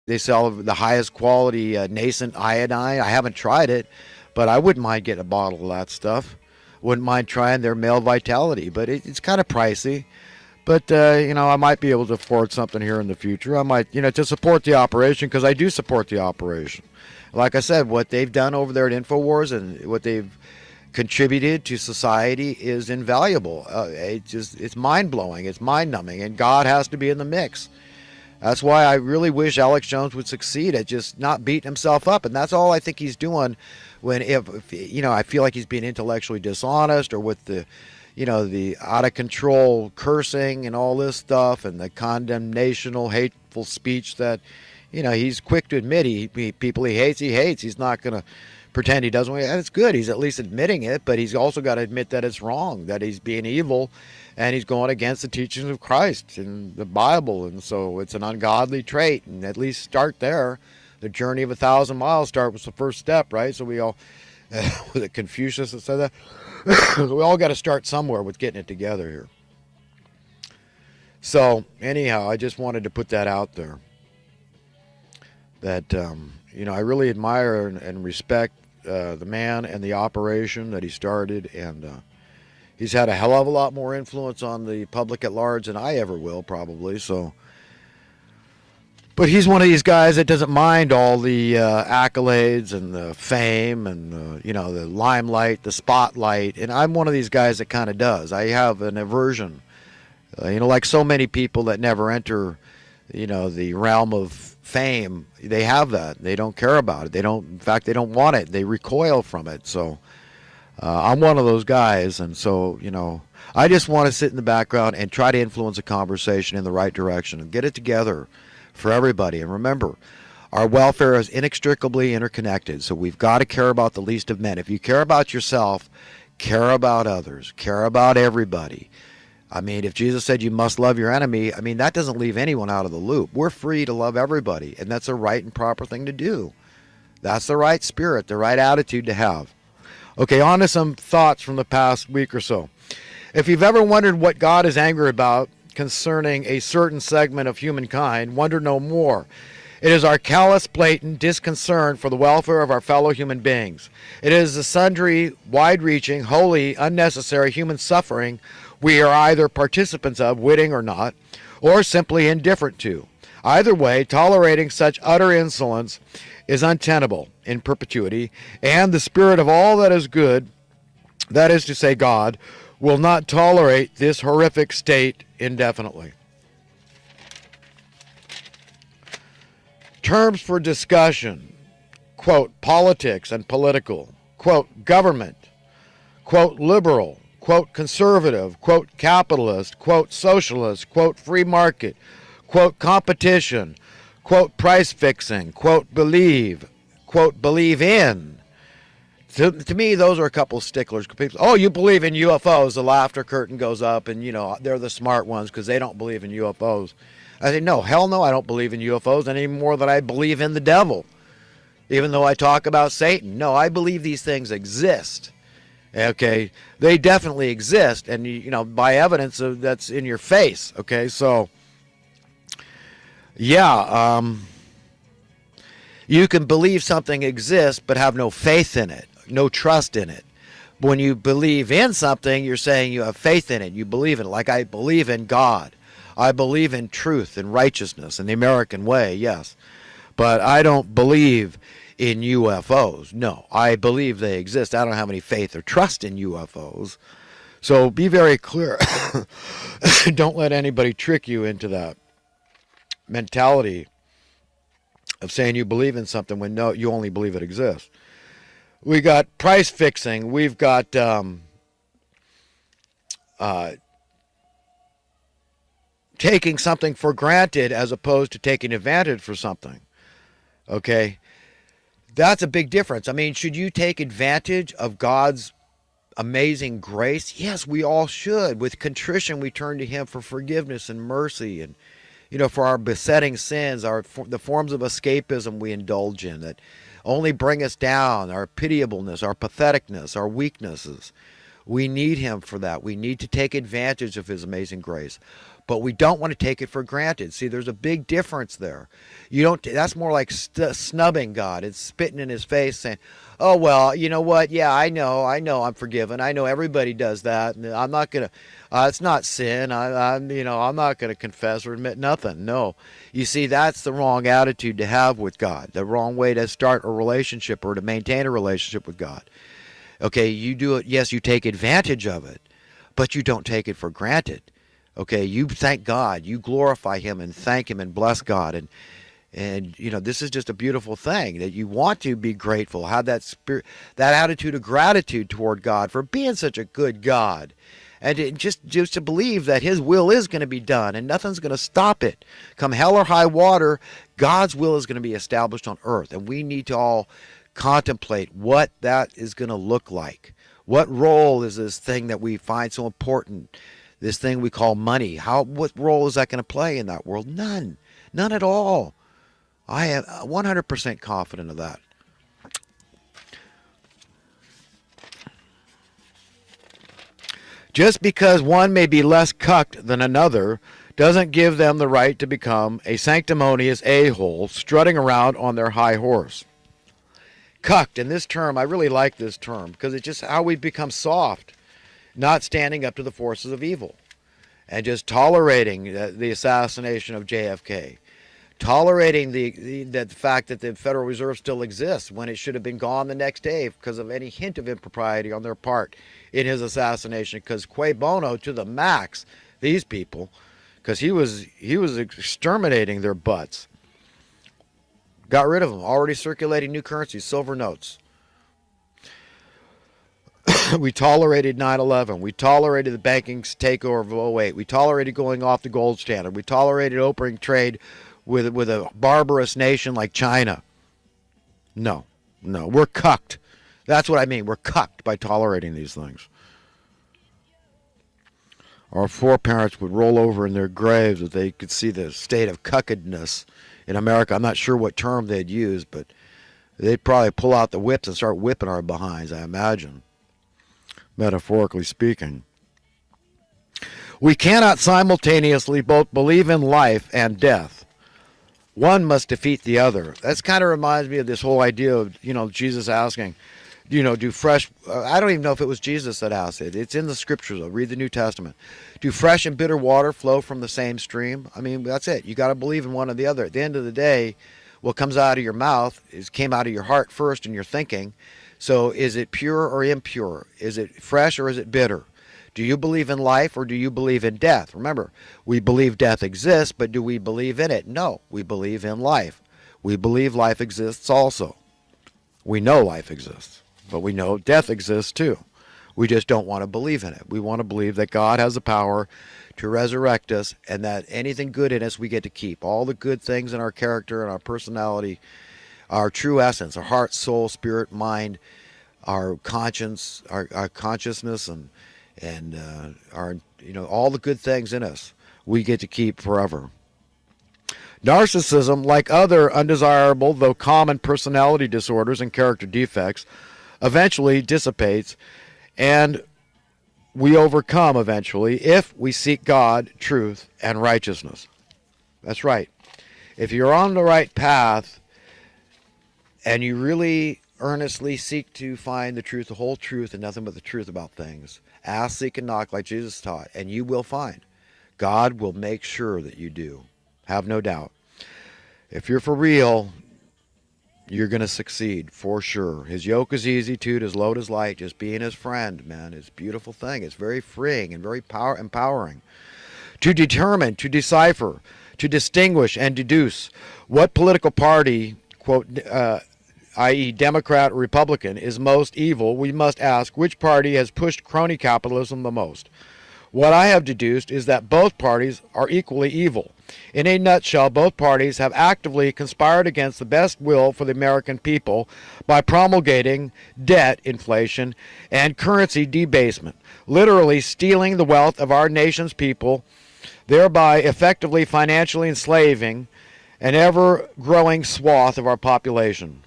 They sell the highest quality nascent iodine. I haven't tried it, but I wouldn't mind getting a bottle of that stuff. Wouldn't mind trying their male vitality, but it's kind of pricey. But I might be able to afford something here in the future. I might, to support the operation, because I do support the operation. Like I said, what they've done over there at Infowars and what they've contributed to society is invaluable. It's mind blowing. It's mind numbing, and God has to be in the mix. That's why I really wish Alex Jones would succeed at just not beating himself up, and that's all I think he's doing. When if I feel like he's being intellectually dishonest, or with the out of control cursing and all this stuff, and the condemnational, hateful speech that he's quick to admit people he hates. He's not going to pretend he doesn't. That's good. He's at least admitting it, but he's also got to admit that it's wrong, that he's being evil, and he's going against the teachings of Christ and the Bible, and so it's an ungodly trait. And at least start there. The journey of 1,000 miles start with the first step, right? So we all, was it Confucius that said that? So we all got to start somewhere with getting it together here. So anyhow, I just wanted to put that out there. That I really admire and respect the man and the operation that he started, and he's had a hell of a lot more influence on the public at large than I ever will, probably. So, but he's one of these guys that doesn't mind all the accolades and the fame and the limelight, the spotlight. And I'm one of these guys that kind of does. I have an aversion, like so many people that never enter, the realm of fame. They have that. They don't care about it. In fact, they don't want it. They recoil from it. So I'm one of those guys, and so I just want to sit in the background and try to influence a conversation in the right direction and get it together for everybody. And remember, our welfare is inextricably interconnected, so we've got to care about the least of men. If you care about yourself, care about others, care about everybody. I mean, if Jesus said you must love your enemy, that doesn't leave anyone out of the loop. We're free to love everybody, and that's a right and proper thing to do. That's the right spirit, the right attitude to have. Okay, on to some thoughts from the past week or so. If you've ever wondered what God is angry about concerning a certain segment of humankind, wonder no more. It is our callous, blatant disconcern for the welfare of our fellow human beings. It is the sundry, wide-reaching, wholly unnecessary human suffering we are either participants of, witting or not, or simply indifferent to. Either way, tolerating such utter insolence is untenable in perpetuity, and the spirit of all that is good, that is to say God, will not tolerate this horrific state indefinitely. Terms for discussion, quote, politics and political, quote, government, quote, liberal, quote, conservative, quote, capitalist, quote, socialist, quote, free market, quote, competition, quote, price fixing, quote, believe in. To me, those are a couple of sticklers. Oh, you believe in UFOs? The laughter curtain goes up, and they're the smart ones because they don't believe in UFOs. I say, no, hell no, I don't believe in UFOs any more than I believe in the devil. Even though I talk about Satan, no, I believe these things exist. Okay, they definitely exist, and by evidence that's in your face. Okay, so yeah, you can believe something exists but have no faith in it, no trust in it. When you believe in something, you're saying you have faith in it. You believe in it. Like I believe in God. I believe in truth and righteousness and the American way, yes. But I don't believe in UFOs. No, I believe they exist. I don't have any faith or trust in UFOs. So be very clear. Don't let anybody trick you into that mentality of saying you believe in something when no, you only believe it exists. We got price fixing. We've got taking something for granted as opposed to taking advantage for something. Okay? That's a big difference. I mean, should you take advantage of God's amazing grace? Yes, we all should. With contrition, we turn to Him for forgiveness and mercy, and for our besetting sins, the forms of escapism we indulge in that only bring us down, our pitiableness, our patheticness, our weaknesses. We need Him for that. We need to take advantage of His amazing grace. but we don't want to take it for granted. See, there's a big difference there. You don't. That's more like snubbing God. It's spitting in his face, saying, "Oh well, you know what? Yeah, I'm forgiven. I know everybody does that, and I'm not gonna. It's not sin. I'm not gonna confess or admit nothing. No, you see, that's the wrong attitude to have with God. The wrong way to start a relationship or to maintain a relationship with God. Okay, you do it. Yes, you take advantage of it, but you don't take it for granted. Okay, you thank God, you glorify him and thank him and bless God, and this is just a beautiful thing that you want to be grateful, have that spirit, that attitude of gratitude toward God for being such a good God, and just to believe that his will is going to be done and nothing's going to stop it. Come hell or high water, God's will is going to be established on earth, and we need to all contemplate what that is going to look like. What role is this thing that we find so important? This thing we call money. What role is that going to play in that world? None. None at all. I am 100% confident of that. Just because one may be less cucked than another doesn't give them the right to become a sanctimonious a-hole strutting around on their high horse. Cucked, in this term, I really like this term because it's just how we become soft, not standing up to the forces of evil, and just tolerating the assassination of JFK, tolerating the fact that the Federal Reserve still exists when it should have been gone the next day because of any hint of impropriety on their part in his assassination. Because Cui Bono to the max, these people, because he was exterminating their butts. Got rid of them. Already circulating new currency, silver notes. We tolerated 9/11. We tolerated the banking takeover of 2008. We tolerated going off the gold standard. We tolerated opening trade with a barbarous nation like China. No, we're cucked. That's what I mean. We're cucked by tolerating these things. Our foreparents would roll over in their graves if they could see the state of cuckedness in America. I'm not sure what term they'd use, but they'd probably pull out the whips and start whipping our behinds, I imagine, metaphorically speaking. We cannot simultaneously both believe in life and death. One must defeat the other. That kind of reminds me of this whole idea of, Jesus asking, do fresh, I don't even know if it was Jesus that asked it. It's in the scriptures, though. Read the New Testament. Do fresh and bitter water flow from the same stream? I mean, that's it. You got to believe in one or the other. At the end of the day, what comes out of your mouth came out of your heart first in your thinking. So is it pure or impure? Is it fresh or is it bitter? Do you believe in life or do you believe in death? Remember, we believe death exists, but do we believe in it? No, we believe in life. We believe life exists also. We know life exists, but we know death exists too. We just don't want to believe in it. We want to believe that God has the power to resurrect us and that anything good in us we get to keep. All the good things in our character and our personality, our true essence, our heart, soul, spirit, mind, our conscience, our consciousness, and our all the good things in us we get to keep forever. Narcissism, like other undesirable though common personality disorders and character defects, eventually dissipates, and we overcome eventually if we seek God, truth, and righteousness. That's right. If you're on the right path and you really earnestly seek to find the truth, the whole truth, and nothing but the truth about things, ask, seek, and knock like Jesus taught, and you will find. God will make sure that you do. Have no doubt. If you're for real, you're going to succeed for sure. His yoke is easy too, his load is light. Just being his friend, man, is a beautiful thing. It's very freeing and very empowering. To determine, to decipher, to distinguish and deduce what political party, quote, i.e. Democrat or Republican, is most evil, we must ask which party has pushed crony capitalism the most. What I have deduced is that both parties are equally evil. In a nutshell, both parties have actively conspired against the best will for the American people by promulgating debt inflation and currency debasement, literally stealing the wealth of our nation's people, thereby effectively financially enslaving an ever-growing swath of our population.